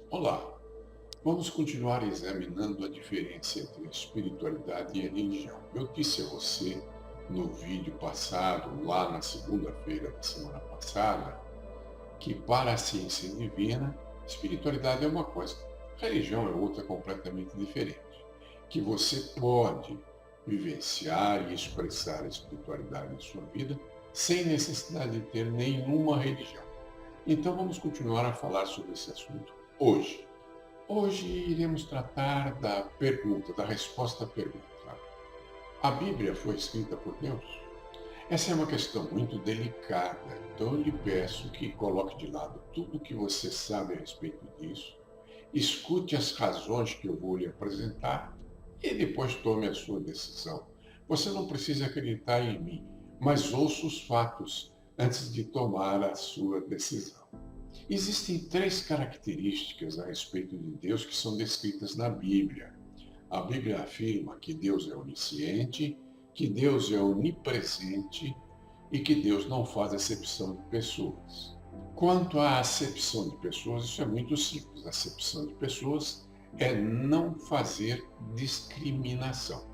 Olá, vamos continuar examinando a diferença entre a espiritualidade e a religião. Eu disse a você no vídeo passado, lá na segunda-feira da semana passada, que para a ciência divina, espiritualidade é uma coisa, religião é outra completamente diferente. Que você pode vivenciar e expressar a espiritualidade em sua vida sem necessidade de ter nenhuma religião. Então vamos continuar a falar sobre esse assunto hoje. Hoje iremos tratar da pergunta, da resposta à pergunta. A Bíblia foi escrita por Deus? Essa é uma questão muito delicada, então eu lhe peço que coloque de lado tudo o que você sabe a respeito disso, escute as razões que eu vou lhe apresentar e depois tome a sua decisão. Você não precisa acreditar em mim, mas ouça os fatos antes de tomar a sua decisão. Existem três características a respeito de Deus que são descritas na Bíblia. A Bíblia afirma que Deus é onisciente, que Deus é onipresente e que Deus não faz acepção de pessoas. Quanto à acepção de pessoas, isso é muito simples. A acepção de pessoas é não fazer discriminação,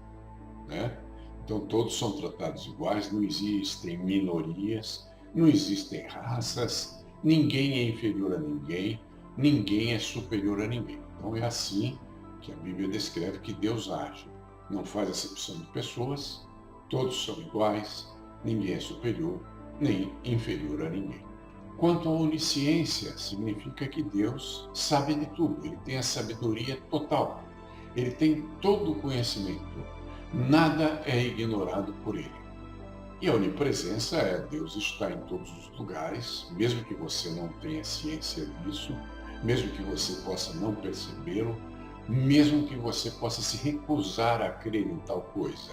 né? Então todos são tratados iguais, não existem minorias, não existem raças, ninguém é inferior a ninguém, ninguém é superior a ninguém. Então é assim que a Bíblia descreve que Deus age. Não faz acepção de pessoas, todos são iguais, ninguém é superior nem inferior a ninguém. Quanto à onisciência, significa que Deus sabe de tudo, ele tem a sabedoria total, ele tem todo o conhecimento, nada é ignorado por ele. E a onipresença é Deus está em todos os lugares, mesmo que você não tenha ciência disso, mesmo que você possa não percebê-lo, mesmo que você possa se recusar a crer em tal coisa.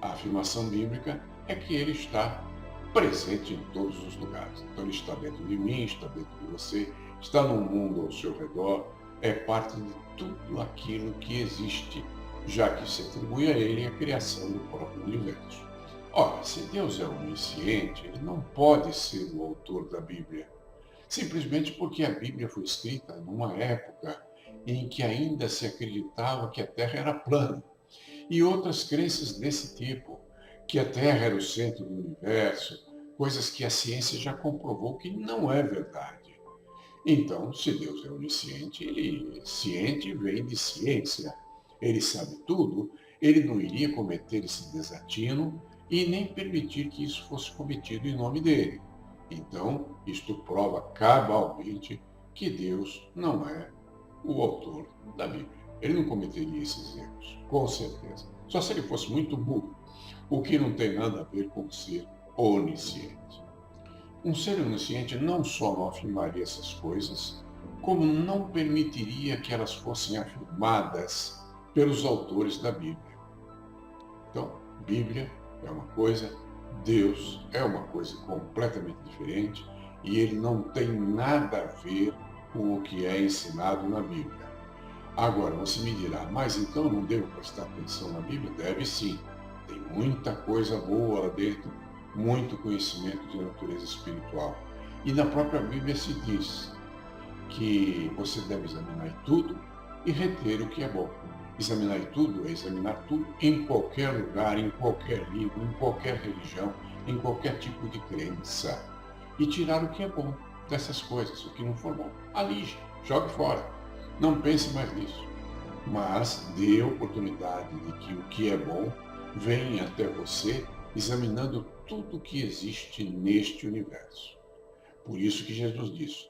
A afirmação bíblica é que ele está presente em todos os lugares. Então ele está dentro de mim, está dentro de você, está no mundo ao seu redor, é parte de tudo aquilo que existe, já que se atribui a ele a criação do próprio universo. Ora, se Deus é onisciente, ele não pode ser o autor da Bíblia, simplesmente porque a Bíblia foi escrita numa época em que ainda se acreditava que a Terra era plana, e outras crenças desse tipo, que a Terra era o centro do universo, coisas que a ciência já comprovou que não é verdade. Então, se Deus é onisciente, ciente vem de ciência. Ele sabe tudo, ele não iria cometer esse desatino e nem permitir que isso fosse cometido em nome dele. Então, isto prova cabalmente que Deus não é o autor da Bíblia. Ele não cometeria esses erros, com certeza. Só se ele fosse muito burro, o que não tem nada a ver com ser onisciente. Um ser onisciente não só não afirmaria essas coisas, como não permitiria que elas fossem afirmadas pelos autores da Bíblia. Então, Bíblia é uma coisa, Deus é uma coisa completamente diferente e ele não tem nada a ver com o que é ensinado na Bíblia. Agora, você me dirá, mas então não devo prestar atenção na Bíblia? Deve sim. Tem muita coisa boa lá dentro, muito conhecimento de natureza espiritual. E na própria Bíblia se diz que você deve examinar tudo e reter o que é bom. Examinar tudo é examinar tudo em qualquer lugar, em qualquer livro, em qualquer religião, em qualquer tipo de crença. E tirar o que é bom dessas coisas, o que não for bom. Alige, jogue fora. Não pense mais nisso. Mas dê oportunidade de que o que é bom venha até você examinando tudo o que existe neste universo. Por isso que Jesus disse,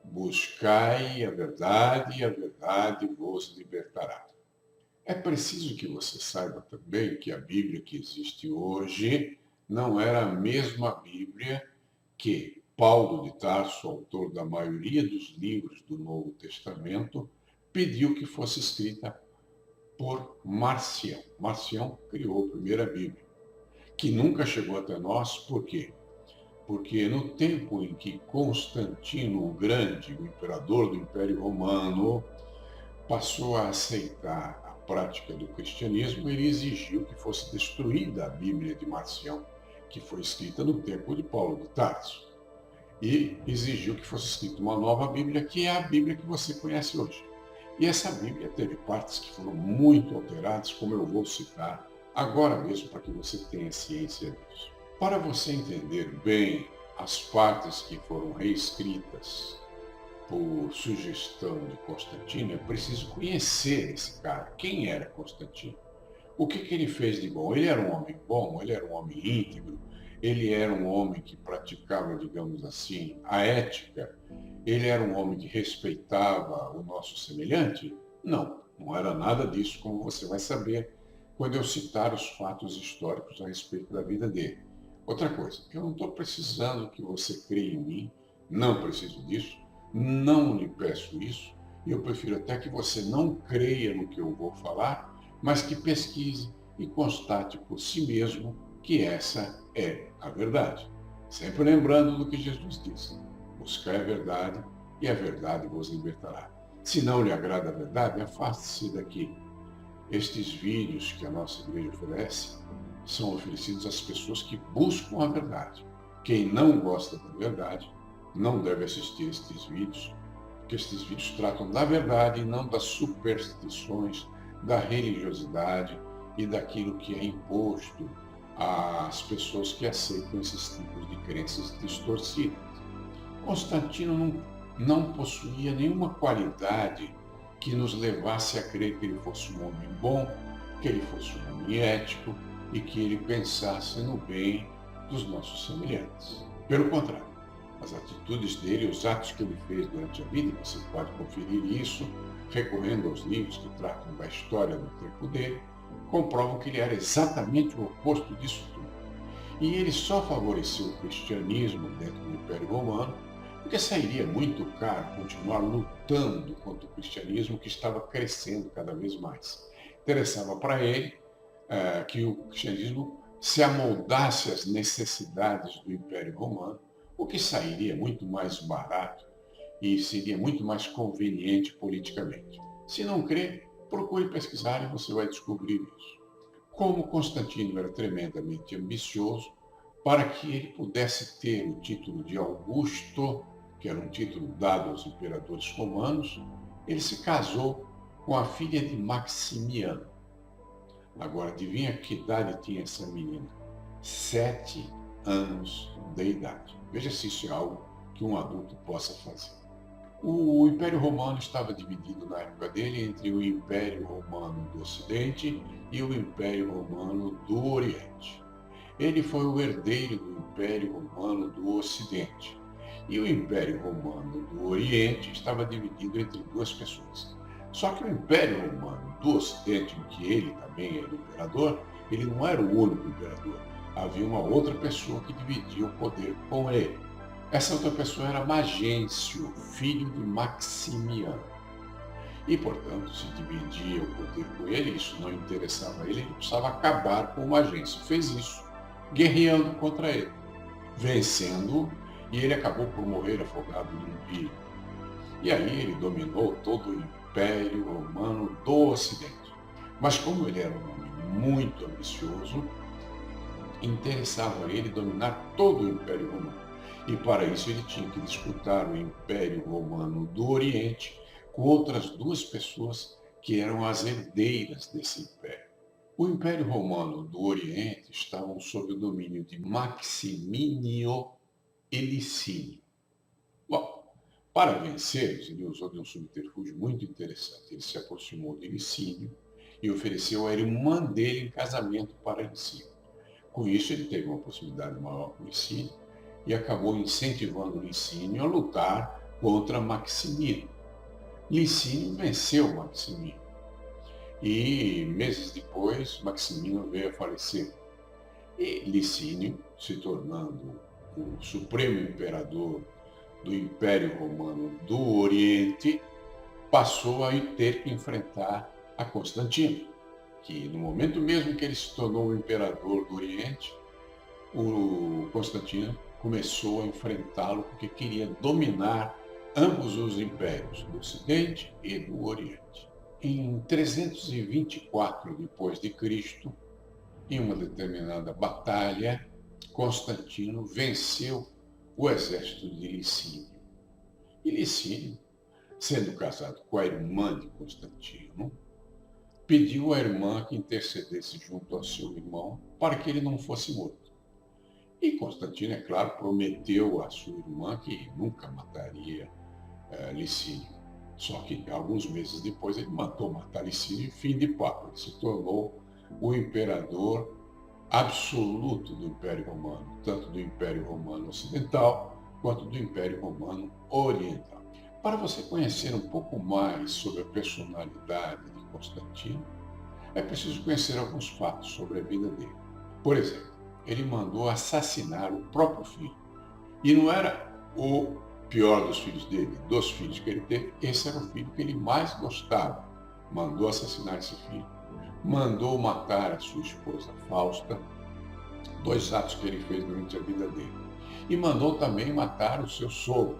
buscai a verdade e a verdade vos libertará. É preciso que você saiba também que a Bíblia que existe hoje não era a mesma Bíblia que Paulo de Tarso, autor da maioria dos livros do Novo Testamento, pediu que fosse escrita por Marcião. Marcião criou a primeira Bíblia, que nunca chegou até nós, por quê? Porque no tempo em que Constantino o Grande, o imperador do Império Romano, passou a aceitar a prática do cristianismo, ele exigiu que fosse destruída a Bíblia de Marcião, que foi escrita no tempo de Paulo de Tarso. e exigiu que fosse escrita uma nova Bíblia, que é a Bíblia que você conhece hoje. E essa Bíblia teve partes que foram muito alteradas, como eu vou citar agora mesmo, para que você tenha ciência disso. Para você entender bem as partes que foram reescritas por sugestão de Constantino, é preciso conhecer esse cara. Quem era Constantino? O que ele fez de bom? Ele era um homem bom, ele era um homem íntegro, ele era um homem que praticava, digamos assim, a ética, ele era um homem que respeitava o nosso semelhante? Não, não era nada disso, como você vai saber quando eu citar os fatos históricos a respeito da vida dele. Outra coisa, eu não estou precisando que você creia em mim, não preciso disso, não lhe peço isso, e eu prefiro até que você não creia no que eu vou falar, mas que pesquise e constate por si mesmo que essa é a verdade. Sempre lembrando do que Jesus disse: buscai a verdade e a verdade vos libertará. Se não lhe agrada a verdade, afaste-se daqui. Estes vídeos que a nossa igreja oferece são oferecidos às pessoas que buscam a verdade. Quem não gosta da verdade não deve assistir estes vídeos, porque estes vídeos tratam da verdade e não das superstições, da religiosidade e daquilo que é imposto às pessoas que aceitam esses tipos de crenças distorcidas. Constantino não possuía nenhuma qualidade que nos levasse a crer que ele fosse um homem bom, que ele fosse um homem ético e que ele pensasse no bem dos nossos semelhantes. Pelo contrário, as atitudes dele, os atos que ele fez durante a vida, e você pode conferir isso recorrendo aos livros que tratam da história do tempo dele, comprovam que ele era exatamente o oposto disso tudo. E ele só favoreceu o cristianismo dentro do Império Romano, porque sairia muito caro continuar lutando contra o cristianismo que estava crescendo cada vez mais. Interessava para ele que o cristianismo se amoldasse às necessidades do Império Romano, o que sairia muito mais barato e seria muito mais conveniente politicamente. Se não crê, procure pesquisar e você vai descobrir isso. Como Constantino era tremendamente ambicioso, para que ele pudesse ter o título de Augusto, que era um título dado aos imperadores romanos, ele se casou com a filha de Maximiano. Agora, adivinha que idade tinha essa menina? 7 anos de idade. Veja se isso é algo que um adulto possa fazer. O Império Romano estava dividido na época dele entre o Império Romano do Ocidente e o Império Romano do Oriente. Ele foi o herdeiro do Império Romano do Ocidente. E o Império Romano do Oriente estava dividido entre duas pessoas. Só que o Império Romano do Ocidente, em que ele também era o imperador, ele não era o único imperador. Havia uma outra pessoa que dividia o poder com ele. Essa outra pessoa era Magêncio, filho de Maximiano. E, portanto, se dividia o poder com ele, isso não interessava a ele precisava acabar com o Magêncio. Fez isso, guerreando contra ele, vencendo, e ele acabou por morrer afogado num rio. E aí ele dominou todo o Império Romano do Ocidente. Mas como ele era um homem muito ambicioso, interessava a ele dominar todo o Império Romano. E para isso ele tinha que disputar o Império Romano do Oriente com outras duas pessoas que eram as herdeiras desse império. O Império Romano do Oriente estava sob o domínio de Maximínio e Licínio. Bom, para vencê-los, ele usou de um subterfúgio muito interessante. Ele se aproximou de Licínio e ofereceu a irmã dele em casamento para Licínio. Com isso, ele teve uma proximidade maior com Licínio e acabou incentivando Licínio a lutar contra Maximino. Licínio venceu Maximino e, meses depois, Maximino veio a falecer. E Licínio, se tornando o supremo imperador do Império Romano do Oriente, passou a ter que enfrentar a Constantino, que no momento mesmo que ele se tornou o imperador do Oriente, o Constantino começou a enfrentá-lo porque queria dominar ambos os impérios, do Ocidente e do Oriente. Em 324 d.C., em uma determinada batalha, Constantino venceu o exército de Licínio. E Licínio, sendo casado com a irmã de Constantino, pediu à irmã que intercedesse junto ao seu irmão para que ele não fosse morto. E Constantino, é claro, prometeu à sua irmã que nunca mataria Licínio. Só que alguns meses depois ele mandou matar Licínio e fim de papo. Ele se tornou o imperador absoluto do Império Romano, tanto do Império Romano Ocidental quanto do Império Romano Oriental. Para você conhecer um pouco mais sobre a personalidade de Constantino, é preciso conhecer alguns fatos sobre a vida dele. Por exemplo, ele mandou assassinar o próprio filho. E não era o pior dos filhos dele, dos filhos que ele teve, esse era o filho que ele mais gostava. Mandou assassinar esse filho. Mandou matar a sua esposa Fausta, 2 atos que ele fez durante a vida dele. E mandou também matar o seu sogro,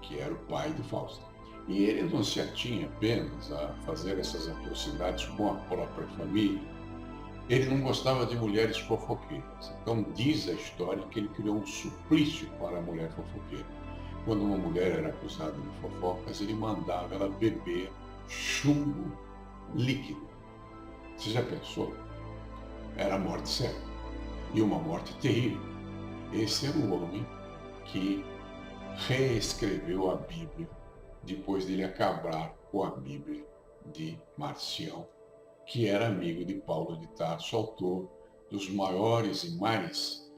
que era o pai de Fausta. E ele não se atinha apenas a fazer essas atrocidades com a própria família. Ele não gostava de mulheres fofoqueiras. Então diz a história que ele criou um suplício para a mulher fofoqueira. Quando uma mulher era acusada de fofocas, ele mandava ela beber chumbo líquido. Você já pensou? Era a morte certa. E uma morte terrível. Esse era o homem que reescreveu a Bíblia depois dele acabar com a Bíblia de Marcião, que era amigo de Paulo de Tarso, autor dos maiores e mais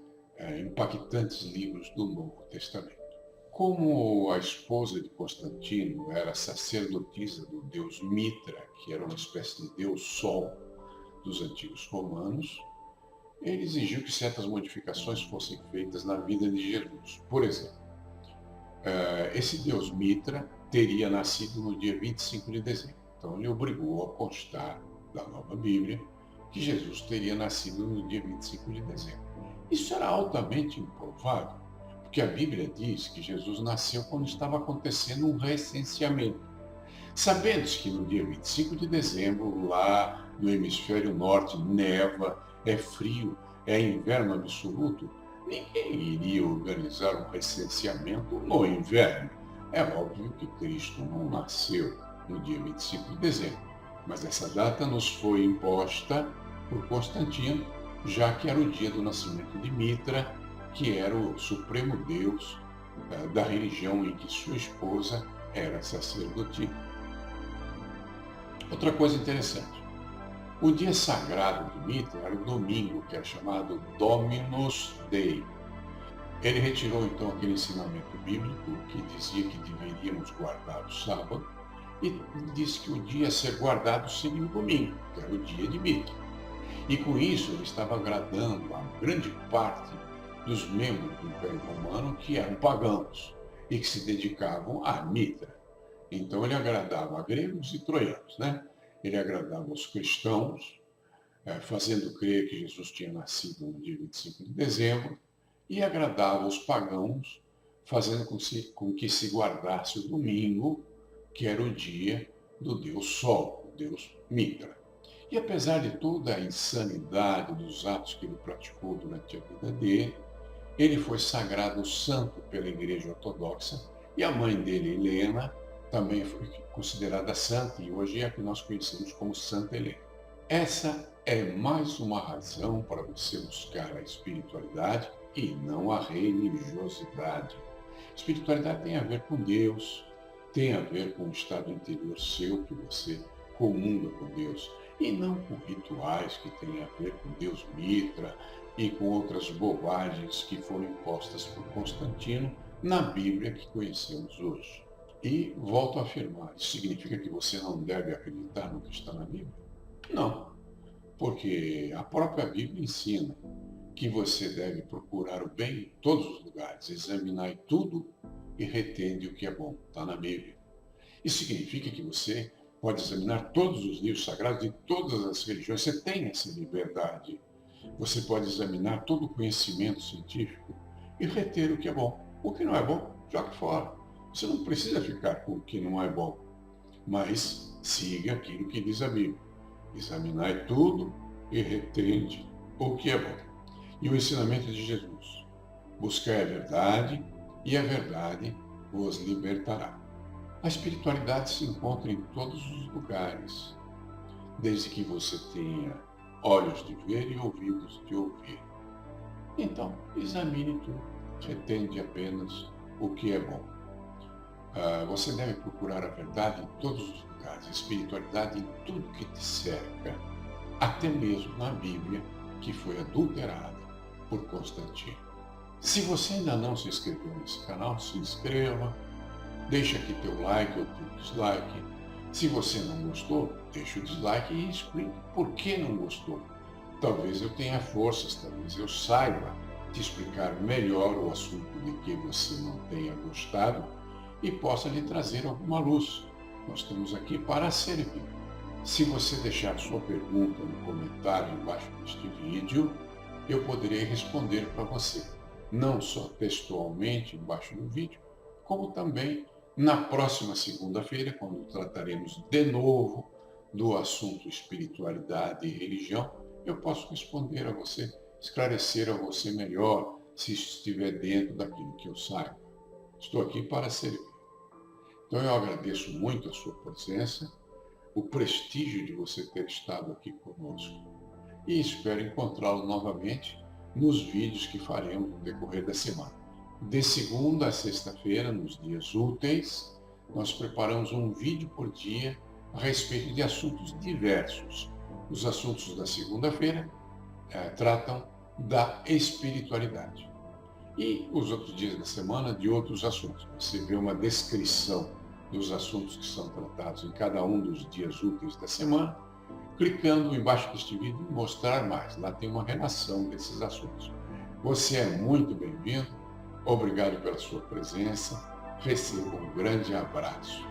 impactantes livros do Novo Testamento. Como a esposa de Constantino era sacerdotisa do deus Mitra, que era uma espécie de deus Sol dos antigos romanos, ele exigiu que certas modificações fossem feitas na vida de Jesus. Por exemplo, esse deus Mitra teria nascido no dia 25 de dezembro. Então ele obrigou a constar da nova Bíblia que Jesus teria nascido no dia 25 de dezembro. Isso era altamente improvável, porque a Bíblia diz que Jesus nasceu quando estava acontecendo um recenseamento. Sabendo-se que no dia 25 de dezembro, lá no hemisfério norte, neva, é frio, é inverno absoluto, ninguém iria organizar um recenseamento no inverno. É óbvio que Cristo não nasceu no dia 25 de dezembro, mas essa data nos foi imposta por Constantino, já que era o dia do nascimento de Mitra, que era o supremo deus da religião em que sua esposa era sacerdotisa. Outra coisa interessante, o dia sagrado de Mitra era o domingo, que era chamado Dominus Dei. Ele retirou então aquele ensinamento bíblico que dizia que deveríamos guardar o sábado e disse que o dia a ser guardado seria o domingo, que era o dia de Mitra. E com isso ele estava agradando a grande parte dos membros do Império Romano que eram pagãos e que se dedicavam a Mitra. Então ele agradava a gregos e troianos, né? Ele agradava os cristãos, fazendo crer que Jesus tinha nascido no dia 25 de dezembro, e agradava os pagãos, fazendo com que se guardasse o domingo, que era o dia do deus Sol, o deus Mitra. E apesar de toda a insanidade dos atos que ele praticou durante a vida dele, ele foi sagrado santo pela Igreja Ortodoxa, e a mãe dele, Helena, também foi considerada santa, e hoje é a que nós conhecemos como Santa Helena. Essa é mais uma razão para você buscar a espiritualidade e não a religiosidade. Espiritualidade tem a ver com Deus, tem a ver com o estado interior seu, que você comunga com Deus, e não com rituais que têm a ver com Deus Mitra e com outras bobagens que foram impostas por Constantino na Bíblia que conhecemos hoje. E volto a afirmar, isso significa que você não deve acreditar no que está na Bíblia? Não, porque a própria Bíblia ensina que você deve procurar o bem em todos os lugares, examinar tudo e retende o que é bom, está na Bíblia. Isso significa que você pode examinar todos os livros sagrados de todas as religiões, você tem essa liberdade. Você pode examinar todo o conhecimento científico e reter o que é bom. O que não é bom, jogue fora. Você não precisa ficar com o que não é bom, mas siga aquilo que diz a Bíblia. Examinai tudo e retende o que é bom. E o ensinamento de Jesus. Buscai a verdade e a verdade vos libertará. A espiritualidade se encontra em todos os lugares, desde que você tenha olhos de ver e ouvidos de ouvir. Então, examine tudo, retende apenas o que é bom. Você deve procurar a verdade em todos os lugares, a espiritualidade em tudo que te cerca, até mesmo na Bíblia, que foi adulterada por Constantino. Se você ainda não se inscreveu nesse canal, se inscreva, deixa aqui teu like ou teu dislike. Se você não gostou, deixa o dislike e explique por que não gostou. Talvez eu tenha forças, talvez eu saiba te explicar melhor o assunto de que você não tenha gostado e possa lhe trazer alguma luz. Nós estamos aqui para servir. Se você deixar sua pergunta no comentário embaixo deste vídeo, eu poderei responder para você, não só textualmente embaixo do vídeo, como também na próxima segunda-feira, quando trataremos de novo do assunto espiritualidade e religião, eu posso responder a você, esclarecer a você melhor, se estiver dentro daquilo que eu saiba. Estou aqui para servir. Então eu agradeço muito a sua presença, o prestígio de você ter estado aqui conosco e espero encontrá-lo novamente nos vídeos que faremos no decorrer da semana. De segunda a sexta-feira, nos dias úteis, nós preparamos um vídeo por dia a respeito de assuntos diversos. Os assuntos da segunda-feira tratam da espiritualidade. E os outros dias da semana de outros assuntos. Você vê uma descrição dos assuntos que são tratados em cada um dos dias úteis da semana, clicando embaixo deste vídeo e mostrar mais. Lá tem uma relação desses assuntos. Você é muito bem-vindo. Obrigado pela sua presença. Receba um grande abraço.